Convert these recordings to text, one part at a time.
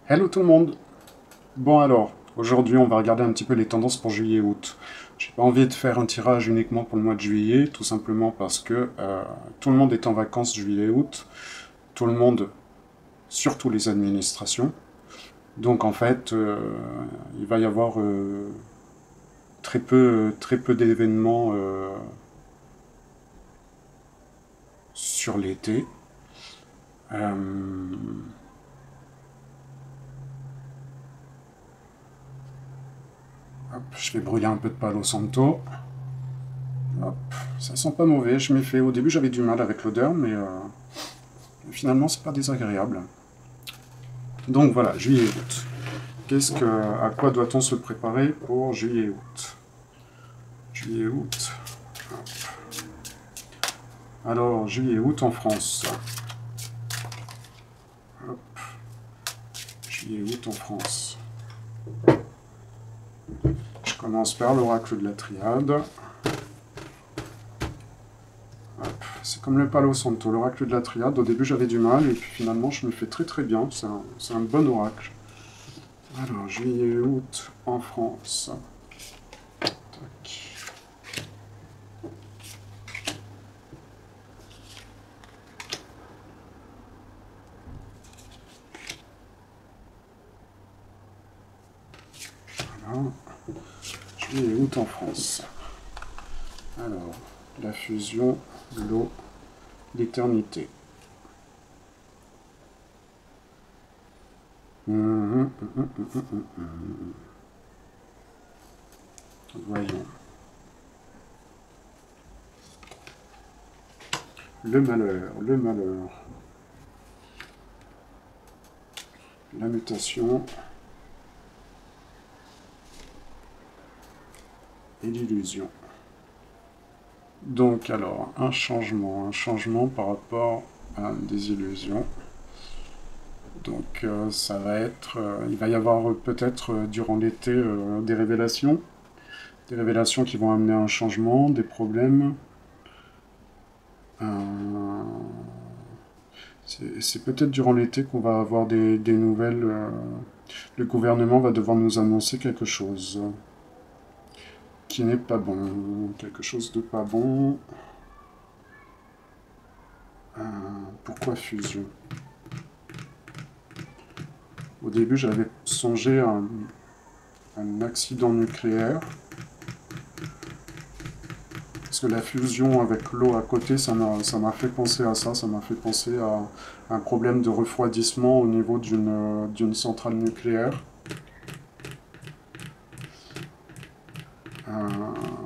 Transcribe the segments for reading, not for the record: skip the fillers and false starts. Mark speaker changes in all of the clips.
Speaker 1: Hello tout le monde! Bon alors, aujourd'hui on va regarder un petit peu les tendances pour juillet et août. J'ai pas envie de faire un tirage uniquement pour le mois de juillet, tout simplement parce que tout le monde est en vacances juillet et août, tout le monde, surtout les administrations. Donc en fait, il va y avoir très peu d'événements sur l'été. Euh, Hop, je vais brûler un peu de Palo Santo. Hop, ça sent pas mauvais, je m'y fais. Au début j'avais du mal avec l'odeur, mais finalement c'est pas désagréable. Donc voilà, juillet et août. À quoi doit-on se préparer pour juillet et août? Juillet et août. Alors, juillet et août en France. Hop, juillet et août en France. Je commence par l'oracle de la triade. C'est comme le Palo Santo, l'oracle de la triade. Au début j'avais du mal et puis finalement je me fais très bien. C'est un bon oracle. Alors, juillet et août en France. Tac. Voilà. Juillet et août en France. Alors, la fusion, l'eau, l'éternité. Voyons. Le malheur, le malheur. La mutation. Et l'illusion. Donc alors, un changement par rapport à des illusions. Donc ça va être, il va y avoir peut-être durant l'été des révélations qui vont amener un changement, des problèmes. C'est peut-être durant l'été qu'on va avoir des nouvelles. Le gouvernement va devoir nous annoncer quelque chose qui n'est pas bon, quelque chose de pas bon. Pourquoi fusion? Au début, j'avais songé à un accident nucléaire. Parce que la fusion avec l'eau à côté, ça m'a fait penser à ça. Ça m'a fait penser à un problème de refroidissement au niveau d'une centrale nucléaire.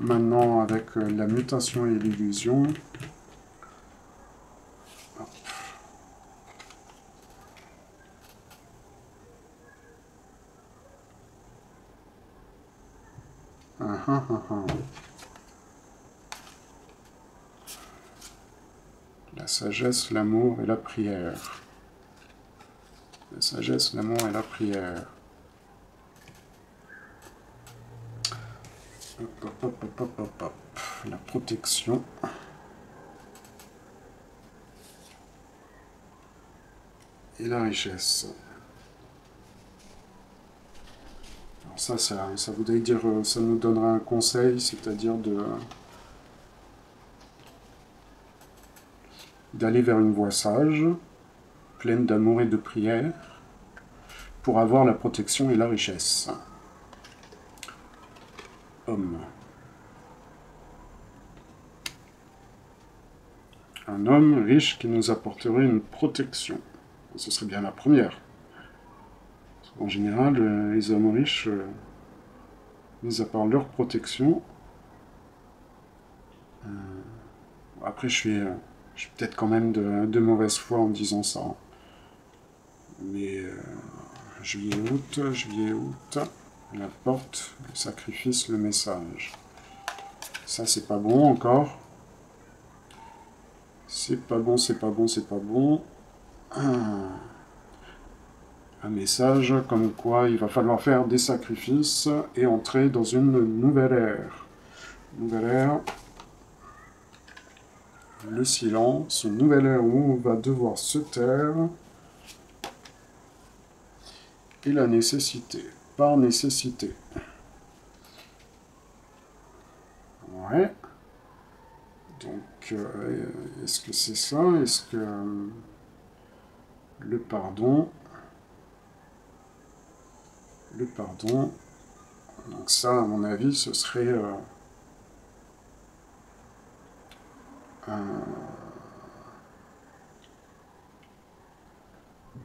Speaker 1: Maintenant, avec la mutation et l'illusion, la sagesse, l'amour et la prière. La sagesse, l'amour et la prière. Hop. La protection. Et la richesse. Alors ça voudrait dire, ça nous donnera un conseil, c'est-à-dire d'aller vers une voie sage, pleine d'amour et de prière, pour avoir la protection et la richesse. Homme. Un homme riche qui nous apporterait une protection. Ce serait bien la première. En général, les hommes riches, mis à part leur protection, après je suis peut-être quand même de mauvaise foi en disant ça. Mais juillet, août, la porte, le sacrifice, le message. Ça c'est pas bon encore. C'est pas bon. Un message comme quoi il va falloir faire des sacrifices et entrer dans une nouvelle ère. Nouvelle ère, le silence, une nouvelle ère où on va devoir se taire et la nécessité. Par nécessité. Ouais. Donc, est-ce que c'est ça? Est-ce que le pardon... Le pardon... Donc ça, à mon avis, ce serait...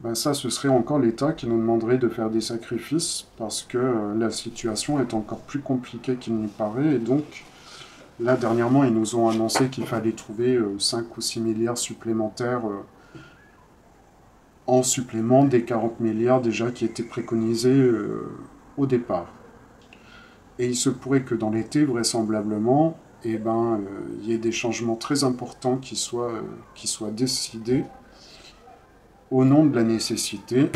Speaker 1: Ben ça, ce serait encore l'État qui nous demanderait de faire des sacrifices parce que la situation est encore plus compliquée qu'il n'y paraît. Et donc, là, dernièrement, ils nous ont annoncé qu'il fallait trouver 5 ou 6 milliards supplémentaires en supplément des 40 milliards déjà qui étaient préconisés au départ. Et il se pourrait que dans l'été, vraisemblablement, eh ben, y ait des changements très importants qui soient décidés au nom de la nécessité.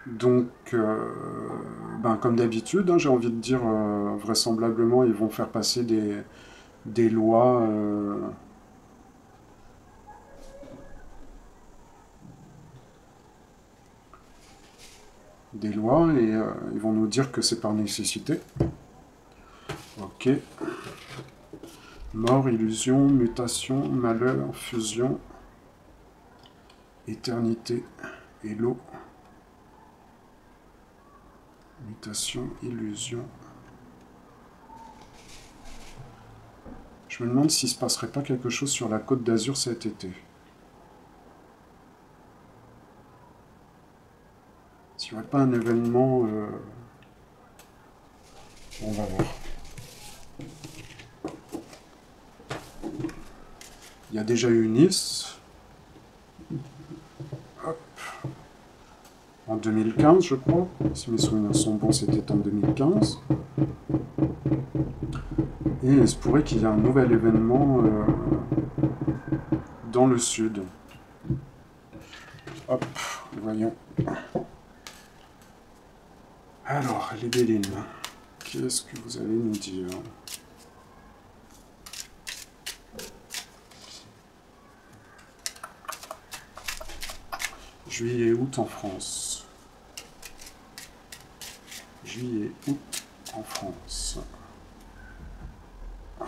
Speaker 1: Donc, ben, comme d'habitude, hein, j'ai envie de dire, vraisemblablement, ils vont faire passer des lois... et ils vont nous dire que c'est par nécessité. Ok. Mort, illusion, mutation, malheur, fusion, éternité, hello. Mutation, illusion. Je me demande s'il ne se passerait pas quelque chose sur la Côte d'Azur cet été. S'il n'y aurait pas un événement... On va voir. Il y a déjà eu Nice. Hop. En 2015, je crois. Si mes souvenirs sont bons, c'était en 2015. Et il se pourrait qu'il y ait un nouvel événement dans le sud. Hop, voyons. Alors, les Bélines, qu'est-ce que vous allez nous dire? Juillet et août en France. Juillet et août en France. Hop.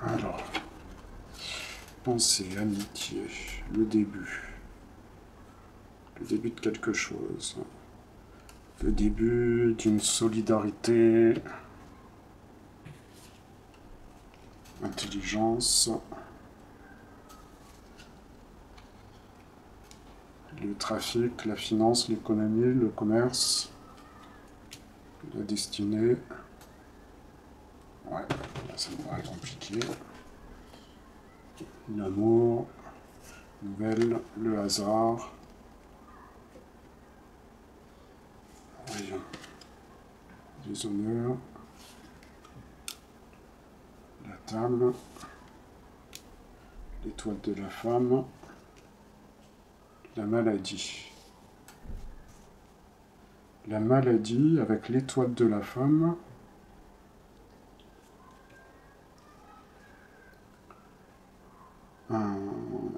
Speaker 1: Alors, pensée, amitié, le début. Le début de quelque chose. Le début d'une solidarité. Intelligence. Le trafic, la finance, l'économie, le commerce. La destinée. Ouais, là ça me paraît compliqué. L'amour, nouvelle, le hasard. Voyons. Les honneurs. La table. L'étoile de la femme. La maladie. La maladie avec l'étoile de la femme.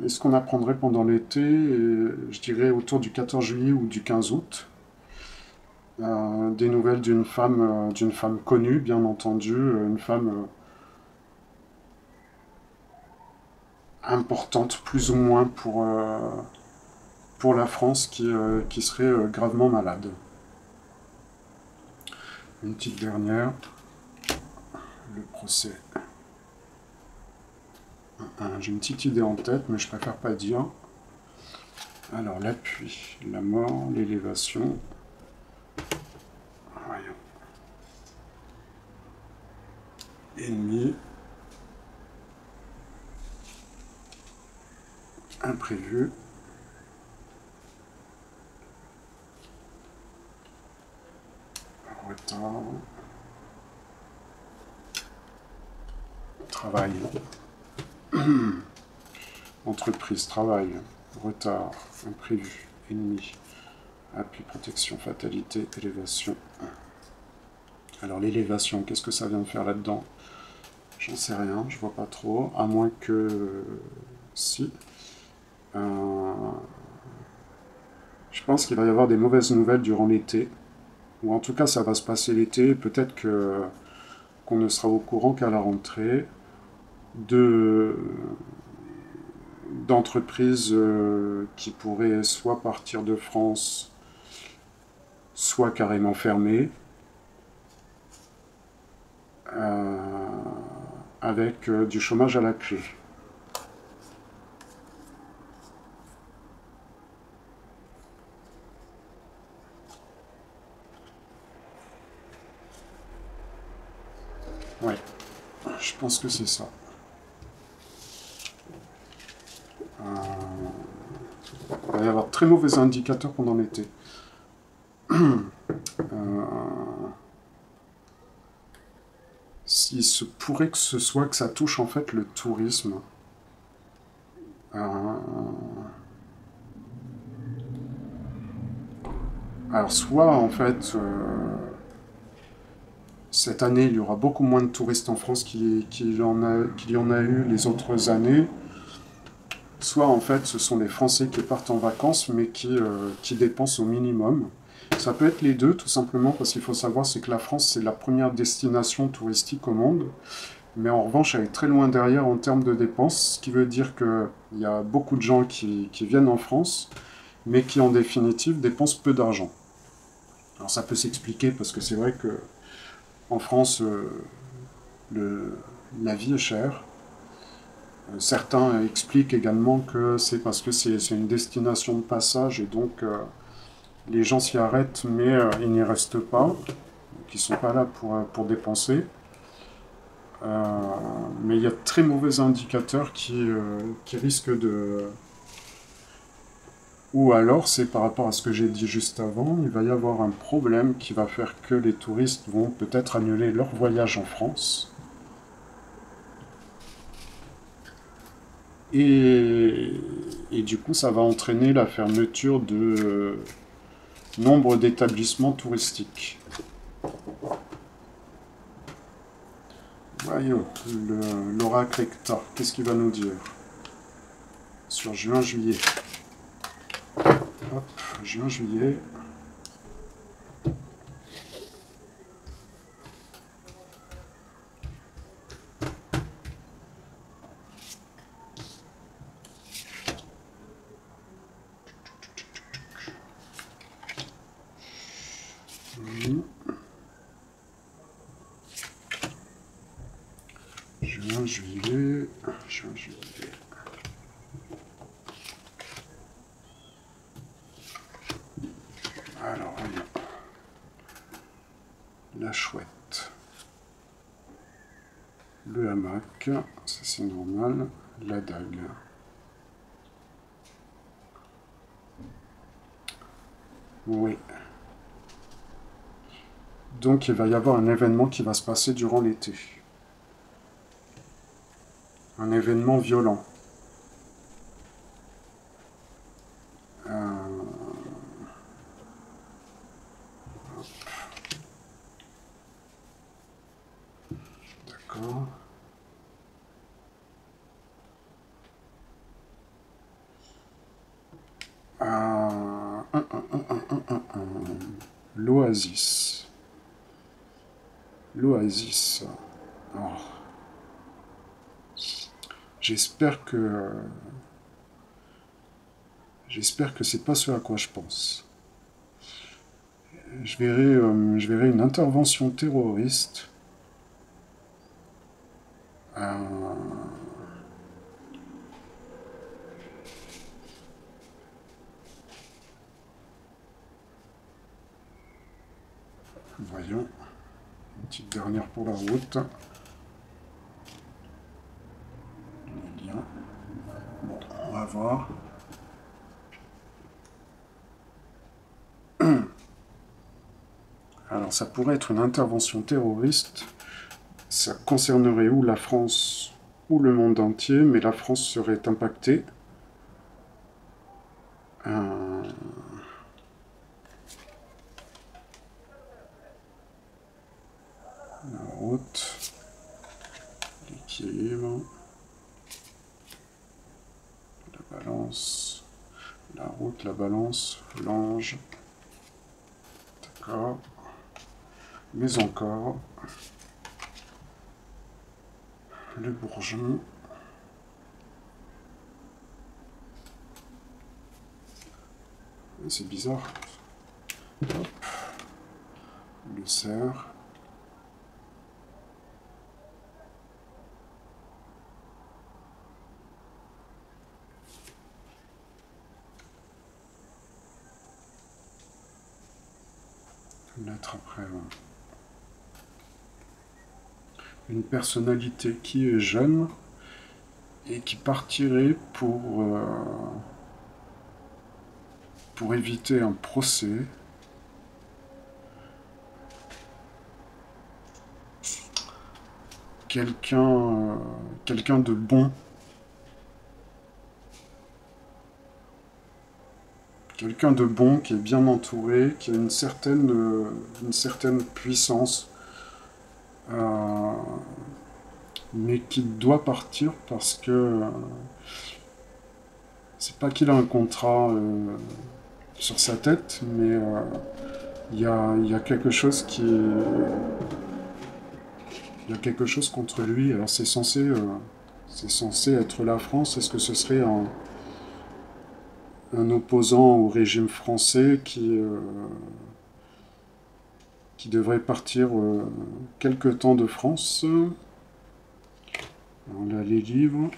Speaker 1: Est-ce qu'on apprendrait pendant l'été, je dirais autour du 14 juillet ou du 15 août, des nouvelles d'une femme connue, bien entendu, une femme importante, plus ou moins, pour la France, qui serait gravement malade. Une petite dernière, le procès. J'ai une petite idée en tête, mais je préfère pas dire. Alors, l'appui, la mort, l'élévation. Voyons. Ennemi. Imprévu. retard. Travail. Entreprise, travail, retard, imprévu, ennemi, appui, protection, fatalité, élévation. Alors l'élévation, qu'est-ce que ça vient de faire là-dedans? J'en sais rien, je vois pas trop, à moins que... si. Je pense qu'il va y avoir des mauvaises nouvelles durant l'été, ou en tout cas ça va se passer l'été, peut-être que qu'on ne sera au courant qu'à la rentrée, d'entreprises qui pourraient soit partir de France, soit carrément fermer, avec du chômage à la clé. Ouais, je pense que c'est ça. Il va y avoir de très mauvais indicateurs pendant l'été. Il se pourrait que ce soit que ça touche en fait le tourisme. Alors soit en fait cette année il y aura beaucoup moins de touristes en France qu'il y en a eu les autres années, soit en fait ce sont les Français qui partent en vacances mais qui dépensent au minimum. Ça peut être les deux tout simplement parce qu'il faut savoir c'est que la France c'est la première destination touristique au monde. Mais en revanche, elle est très loin derrière en termes de dépenses, ce qui veut dire qu'il y a beaucoup de gens qui viennent en France, mais qui en définitive dépensent peu d'argent. Alors ça peut s'expliquer parce que c'est vrai que en France, la vie est chère. Certains expliquent également que c'est parce que c'est une destination de passage et donc les gens s'y arrêtent, mais ils n'y restent pas, donc ils ne sont pas là pour dépenser. Mais il y a de très mauvais indicateurs qui risquent de... Ou alors, c'est par rapport à ce que j'ai dit juste avant, il va y avoir un problème qui va faire que les touristes vont peut-être annuler leur voyage en France. Et du coup, ça va entraîner la fermeture de nombre d'établissements touristiques. Voyons, l'oracle Hector, qu'est-ce qu'il va nous dire sur juin-juillet? Hop, juin-juillet. Juin-juillet. Juin-juillet. Alors, voyons. La chouette. Le hamac, ça c'est normal. La dague. Oui. Donc il va y avoir un événement qui va se passer durant l'été. Un événement violent. D'accord. L'oasis. L'oasis. Oh. J'espère que c'est pas ce à quoi je pense. Je verrai une intervention terroriste. Voyons. Une petite dernière pour la route. Les liens. Bon, on va voir. Alors ça pourrait être une intervention terroriste. Ça concernerait ou la France ou le monde entier, mais la France serait impactée. La route, l'équilibre, la balance, la route, la balance, l'ange. D'accord. Mais encore, le bourgeon. C'est bizarre. Hop. Le cerf. Lettre après. Une personnalité qui est jeune et qui partirait pour éviter un procès. Quelqu'un de bon. Quelqu'un de bon, qui est bien entouré, qui a une certaine puissance, mais qui doit partir parce que c'est pas qu'il a un contrat sur sa tête, mais il y a quelque chose il y a quelque chose contre lui. Alors c'est censé être la France. Est-ce que ce serait un opposant au régime français qui devrait partir quelque temps de France? Alors là, les livres,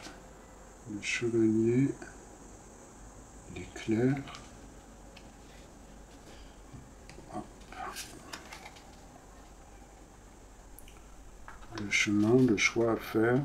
Speaker 1: le chevalier, l'éclair. Le chemin, le choix à faire.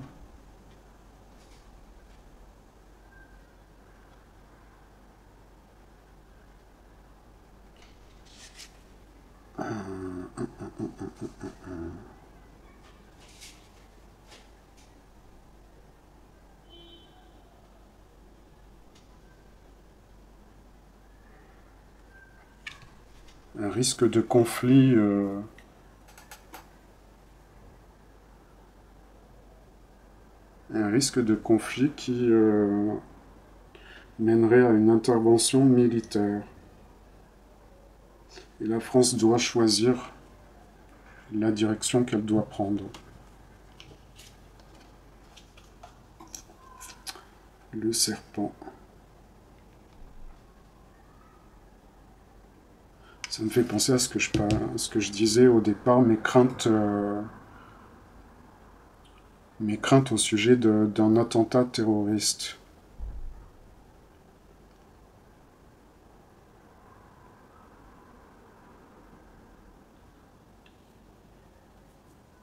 Speaker 1: Un risque de conflit. Un risque de conflit qui mènerait à une intervention militaire. Et la France doit choisir la direction qu'elle doit prendre. Le serpent. Ça me fait penser à ce que je disais au départ, mes craintes au sujet d'un attentat terroriste.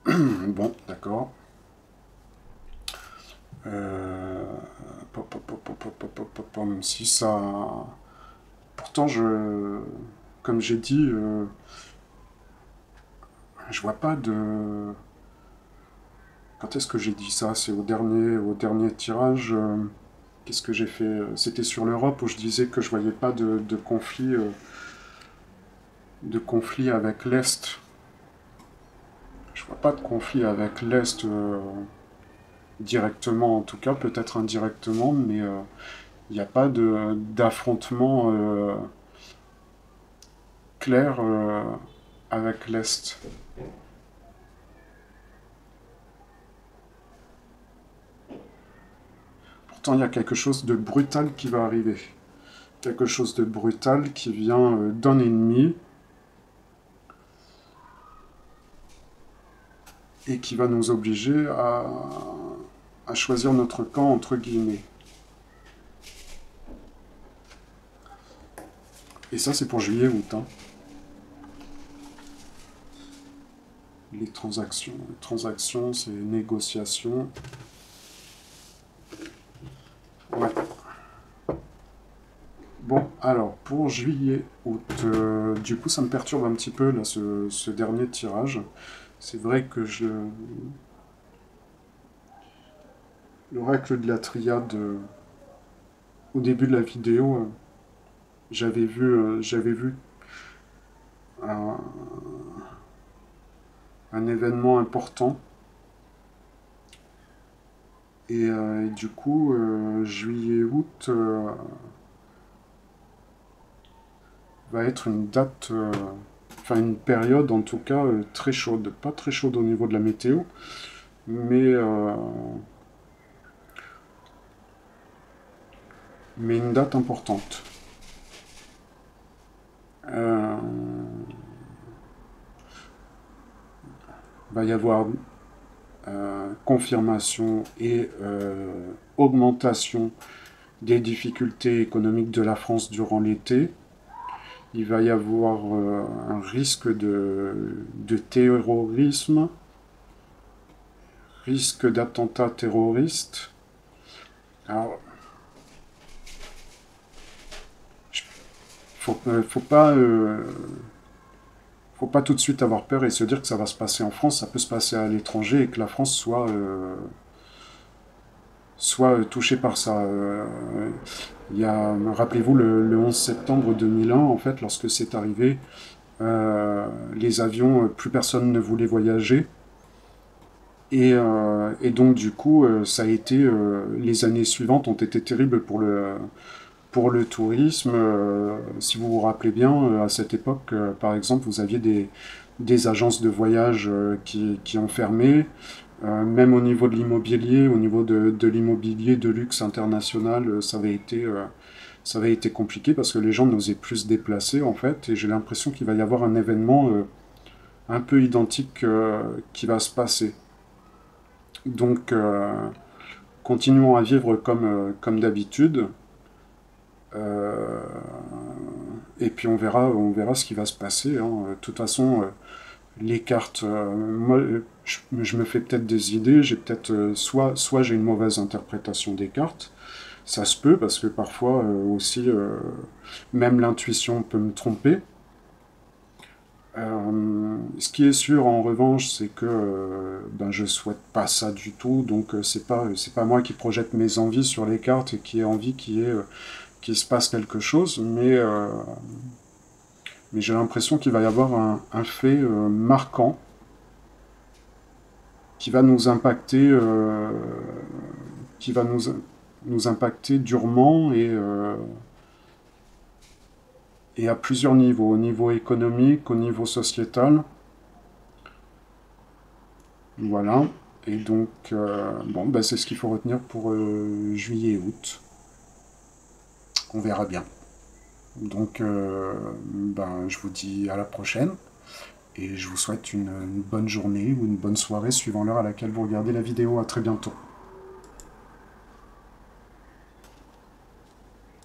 Speaker 1: Bon, d'accord. Si ça... Pourtant, comme j'ai dit, je vois pas de... Quand est-ce que j'ai dit ça? C'est au dernier tirage. Qu'est-ce que j'ai fait? C'était sur l'Europe où je disais que je voyais pas de conflit avec l'Est. Je vois pas de conflit avec l'Est directement, en tout cas, peut-être indirectement, mais il n'y a pas d'affrontement clair avec l'Est. Pourtant, il y a quelque chose de brutal qui va arriver. Quelque chose de brutal qui vient d'un ennemi et qui va nous obliger à choisir notre camp, entre guillemets. Et ça, c'est pour juillet-août. Hein. Les transactions. Les transactions, c'est négociations. Ouais. Bon, alors, pour juillet, août, du coup, ça me perturbe un petit peu, là, ce dernier tirage. C'est vrai que l'oracle de la triade, au début de la vidéo, j'avais vu un, un événement important. Et du coup, juillet-août va être une date, enfin une période en tout cas très chaude. Pas très chaude au niveau de la météo, mais, mais une date importante. Euh, va y avoir confirmation et augmentation des difficultés économiques de la France durant l'été. Il va y avoir un risque de terrorisme, risque d'attentat terroriste. Alors, faut pas tout de suite avoir peur et se dire que ça va se passer en France. Ça peut se passer à l'étranger et que la France soit touchée par ça. Rappelez-vous, le 11 septembre 2001, en fait, lorsque c'est arrivé, les avions, plus personne ne voulait voyager. Et donc, du coup, ça a été, les années suivantes ont été terribles pour le tourisme. Si vous vous rappelez bien, à cette époque, par exemple, vous aviez des agences de voyage qui ont fermé. Même au niveau de l'immobilier, au niveau de l'immobilier de luxe international, ça avait été compliqué parce que les gens n'osaient plus se déplacer en fait. Et j'ai l'impression qu'il va y avoir un événement un peu identique qui va se passer. Donc, continuons à vivre comme d'habitude. Euh, et puis on verra ce qui va se passer, hein. De toute façon, les cartes, moi, je me fais peut-être des idées. J'ai peut-être soit j'ai une mauvaise interprétation des cartes. Ça se peut parce que parfois aussi, même l'intuition peut me tromper. Ce qui est sûr en revanche, c'est que ben, je souhaite pas ça du tout. Donc c'est pas moi qui projette mes envies sur les cartes et qui ai envie qu'il se passe quelque chose, mais j'ai l'impression qu'il va y avoir un fait marquant qui va nous impacter, qui va nous impacter durement et à plusieurs niveaux, au niveau économique, au niveau sociétal. Voilà. Et donc, bon, bah, c'est ce qu'il faut retenir pour juillet et août. On verra bien. Donc, ben, je vous dis à la prochaine. Et je vous souhaite une bonne journée ou une bonne soirée suivant l'heure à laquelle vous regardez la vidéo. À très bientôt.